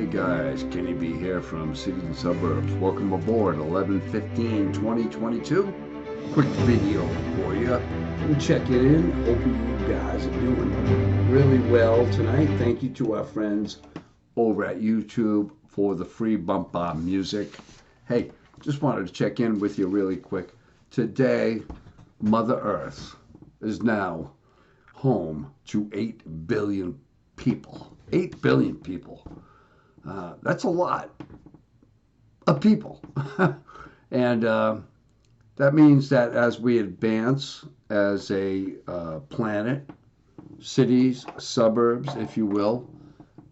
guys, Kenny B here from Cities and Suburbs. Welcome aboard 11/15/2022. Quick video for you. And check it in. Hope you guys are doing really well tonight. Thank you to our friends over at YouTube for the free bumper music. Hey, just wanted to check in with you really quick. Today, Mother Earth is now home to 8 billion people. 8 billion people. That's a lot of people. And that means that as we advance as a planet, cities, suburbs, if you will,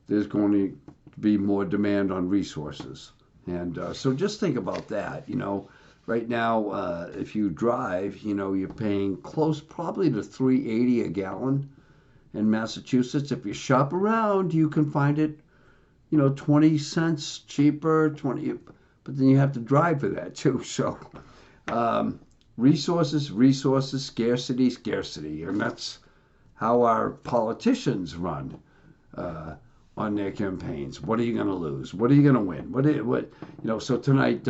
there's going to be more demand on resources. And so just think about that. Right now, if you drive, you're paying close probably to $3.80 a gallon in Massachusetts. If you shop around, you can find it 20 cents cheaper, but then you have to drive for that too. So resources, scarcity, and that's how our politicians run on their campaigns. What are you going to lose? What are you going to win? So tonight,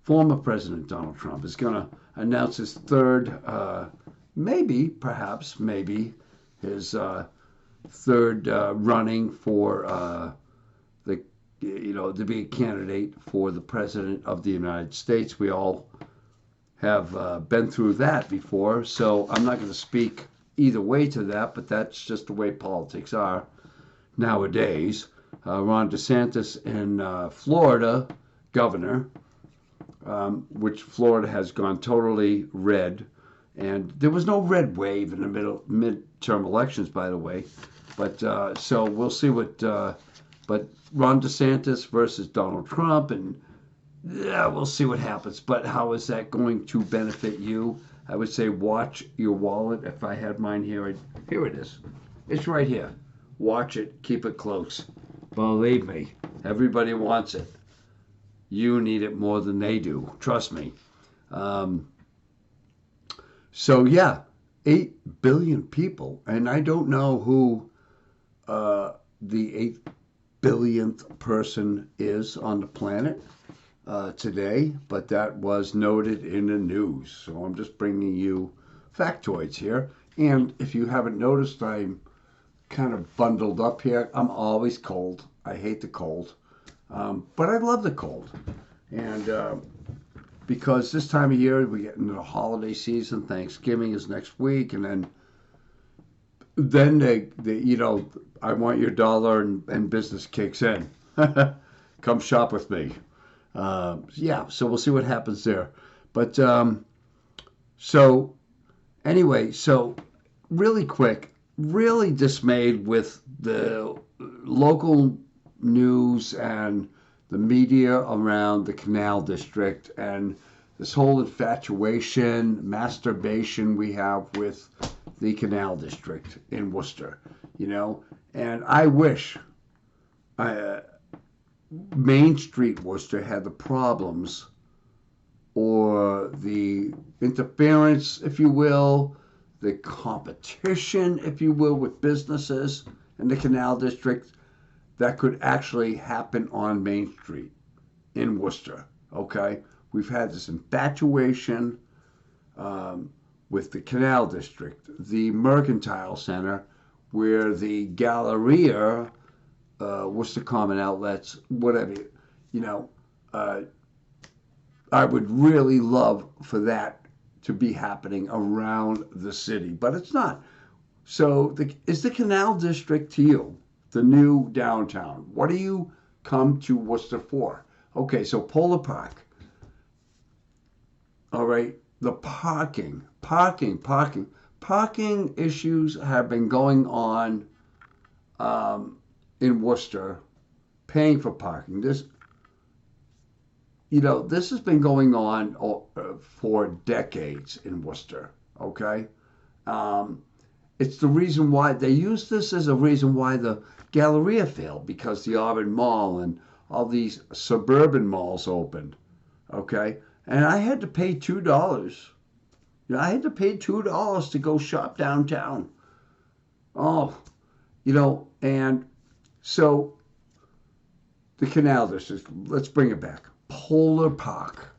former President Donald Trump is going to announce his third, maybe his third running for to be a candidate for the President of the United States. We all have been through that before, so I'm not going to speak either way to that, but that's just the way politics are nowadays. Ron DeSantis in Florida, governor, which Florida has gone totally red. And there was no red wave in the midterm elections, by the way. But so we'll see but Ron DeSantis versus Donald Trump, and we'll see what happens. But how is that going to benefit you? I would say watch your wallet. If I had mine here, here it is. It's right here. Watch it. Keep it close. Believe me, everybody wants it. You need it more than they do. Trust me. So yeah, 8 billion people, and I don't know who the 8 billionth person is on the planet today, but that was noted in the news. So I'm just bringing you factoids here. And if you haven't noticed, I'm kind of bundled up here. I'm always cold. I hate the cold, but I love the cold. And because this time of year we get into the holiday season. Thanksgiving is next week, and then they I want your dollar and business kicks in. Come shop with me. So we'll see what happens there. But so anyway, so really quick, really dismayed with the local news and the media around the Canal district and this whole infatuation, masturbation we have with the Canal district in Worcester, and I wish Main Street Worcester had the problems or the interference, if you will, the competition, if you will, with businesses in the Canal district that could actually happen on Main Street in Worcester, okay? We've had this infatuation with the Canal District, the Mercantile Center, where the Galleria, Worcester Common Outlets, whatever, I would really love for that to be happening around the city, but it's not. So is the Canal District to you the new downtown? What do you come to Worcester for? Okay, so Polar Park. All right, the parking issues have been going on in Worcester, paying for parking. This has been going on for decades in Worcester, okay? It's the reason why they use this as a reason why the Galleria failed, because the Auburn Mall and all these suburban malls opened, okay? And I had to pay $2. I had to pay $2 to go shop downtown. Oh, and so the Canal District. Let's bring it back. Polar Park.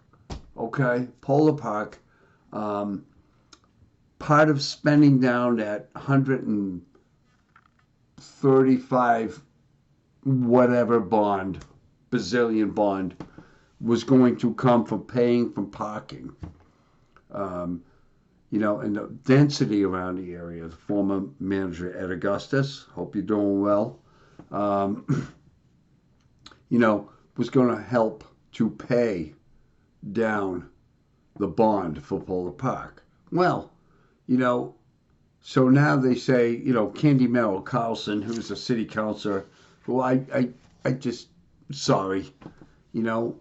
Okay, Polar Park. Um, Part of spending down that 135 whatever bond, bazillion bond, was going to come from paying for parking. Um, and the density around the area. The former manager Ed Augustus, hope you're doing well, um, was going to help to pay down the bond for Polar Park. Well, so now they say, Candy Merrill Carlson, who's a city councilor, who I just, sorry, the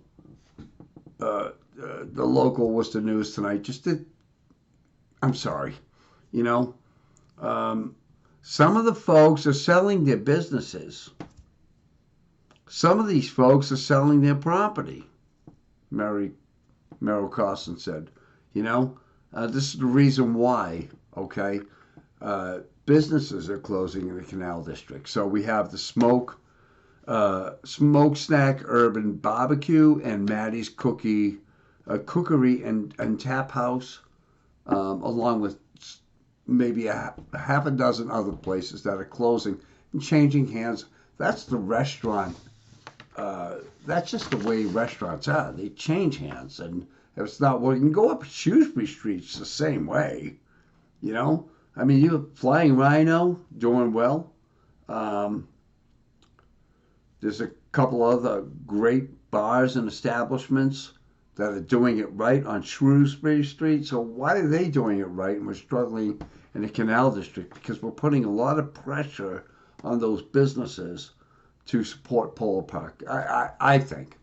local Worcester News tonight just did, I'm sorry, you know, some of the folks are selling their businesses. Some of these folks are selling their property. Merrill Carlson said, this is the reason why, okay, businesses are closing in the Canal District. So we have the Smokestack Urban Barbecue and Maddie's Cookery and Tap House, along with maybe a half a dozen other places that are closing and changing hands. That's the restaurant. That's just the way restaurants are. They change hands, and if it's not working, go up Shrewsbury Street. It's the same way, I mean, you're Flying Rhino doing well. There's a couple other great bars and establishments that are doing it right on Shrewsbury Street. So why are they doing it right and we're struggling in the Canal District? Because we're putting a lot of pressure on those businesses to support Polar Park, I think.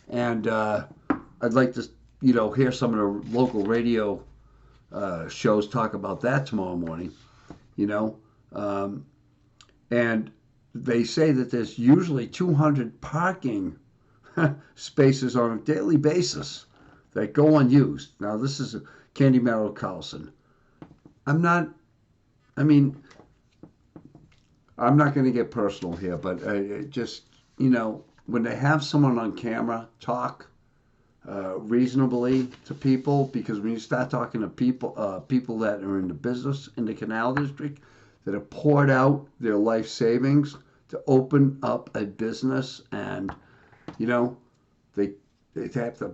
And I'd like to, hear some of the local radio shows talk about that tomorrow morning, and they say that there's usually 200 parking spaces on a daily basis that go unused. Now, this is Candy Merrill Carlson. I'm not going to get personal here, but just, when they have someone on camera talk reasonably to people, because when you start talking to people that are in the business in the Canal District, that have poured out their life savings to open up a business, and they have to,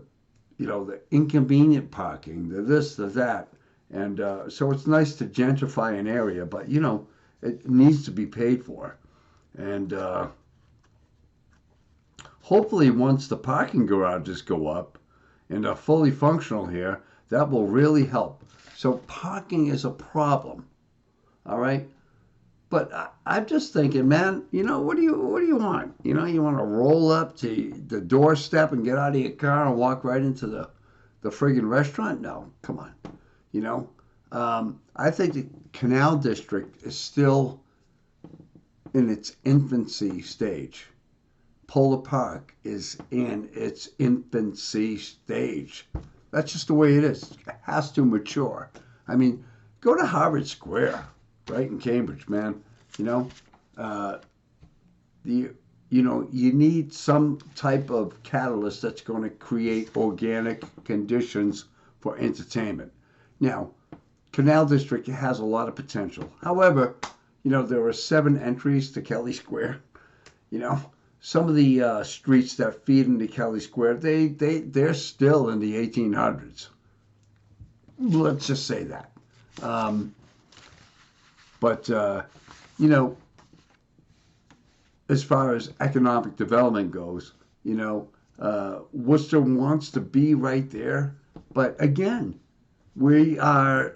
the inconvenient parking, the this, the that, and so it's nice to gentrify an area, but it needs to be paid for, and hopefully once the parking garages go up and are fully functional here, that will really help. So parking is a problem, all right. But I'm just thinking, man, what do you want? You want to roll up to the doorstep and get out of your car and walk right into the friggin' restaurant? No, come on. I think the Canal District is still in its infancy stage. Polar Park is in its infancy stage. That's just the way it is. It has to mature. I mean, go to Harvard Square. Right in Cambridge, man. You need some type of catalyst that's going to create organic conditions for entertainment. Now, Canal District has a lot of potential. However, there are 7 entries to Kelly Square. Some of the streets that feed into Kelly Square, they're still in the 1800s. Let's just say that. But, as far as economic development goes, Worcester wants to be right there. But again, we are,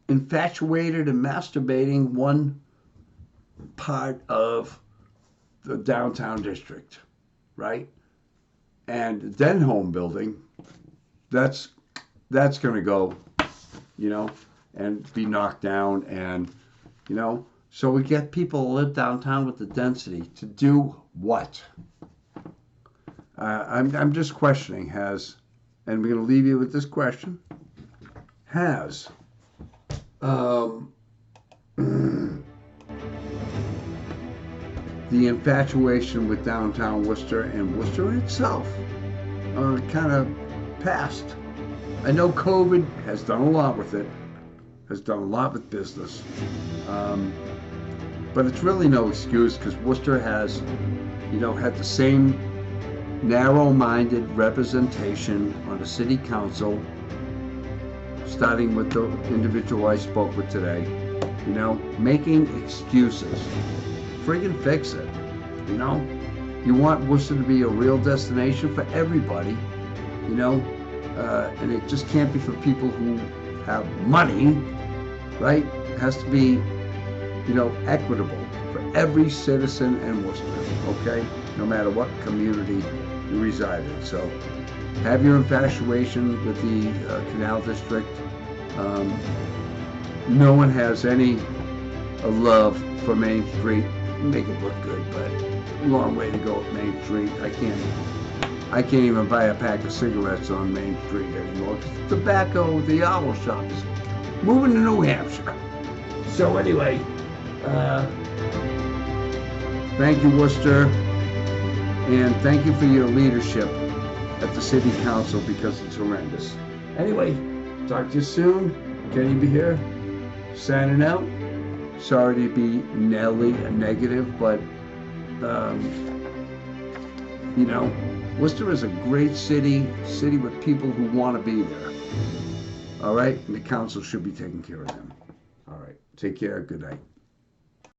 infatuated and masturbating one part of the downtown district, right? And then home building, that's going to go, and be knocked down, and so we get people to live downtown with the density to do what? I'm just questioning, and we're going to leave you with this question: has the the infatuation with downtown Worcester and Worcester itself kind of passed. I know COVID has done a lot with it, has done a lot with business, but it's really no excuse because Worcester has, had the same narrow-minded representation on the city council, starting with the individual I spoke with today, making excuses. Friggin' fix it, You want Worcester to be a real destination for everybody, and it just can't be for people who have money, right? It has to be, equitable for every citizen in Worcester, okay? No matter what community you reside in. So have your infatuation with the Canal District. No one has any love for Main Street. Make it look good, but long way to go at Main Street. I can't even buy a pack of cigarettes on Main Street anymore. Tobacco, the owl shops, moving to New Hampshire. So anyway, thank you, Worcester, and thank you for your leadership at the City Council because it's horrendous. Anyway, talk to you soon. Kenny be here, signing out. Sorry to be negative, but Worcester is a great city with people who want to be there. All right, and the council should be taking care of them. All right, take care. Good night.